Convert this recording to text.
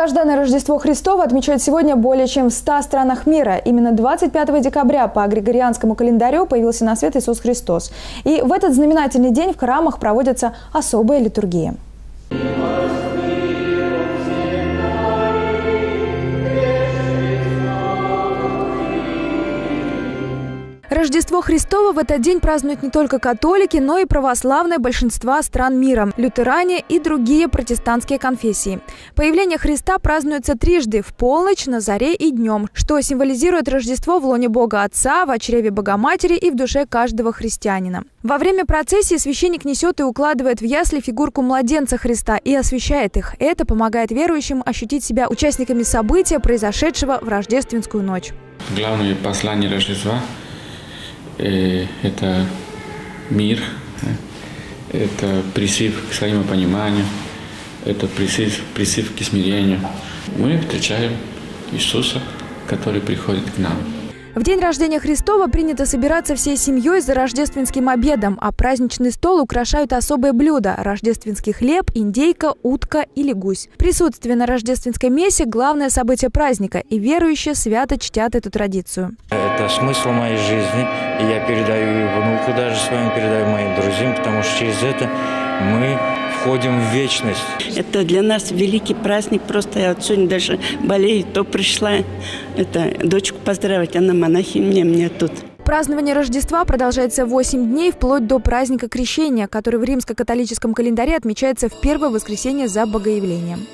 Долгожданное Рождество Христово отмечают сегодня более чем в 100 странах мира. Именно 25 декабря по григорианскому календарю появился на свет Иисус Христос. И в этот знаменательный день в храмах проводятся особые литургии. Рождество Христово в этот день празднуют не только католики, но и православное большинство стран мира, лютеране и другие протестантские конфессии. Появление Христа празднуется трижды – в полночь, на заре и днем, что символизирует Рождество в лоне Бога Отца, в чреве Богоматери и в душе каждого христианина. Во время процессии священник несет и укладывает в ясли фигурку младенца Христа и освящает их. Это помогает верующим ощутить себя участниками события, произошедшего в рождественскую ночь. Главное послание Рождества – это мир, это призыв к взаимопониманию, это призыв к смирению. Мы встречаем Иисуса, который приходит к нам. В день рождения Христова принято собираться всей семьей за рождественским обедом, а праздничный стол украшают особые блюда – рождественский хлеб, индейка, утка или гусь. Присутствие на рождественской мессе – главное событие праздника, и верующие свято чтят эту традицию. Это смысл моей жизни, и я передаю и внуку даже своим, передаю моим друзьям, потому что через это мы входим в вечность. Это для нас великий праздник. Просто я вот сегодня даже болею, то пришла дочку поздравить, она монахиня мне тут. Празднование Рождества продолжается 8 дней, вплоть до праздника Крещения, который в римско-католическом календаре отмечается в первое воскресенье за Богоявлением.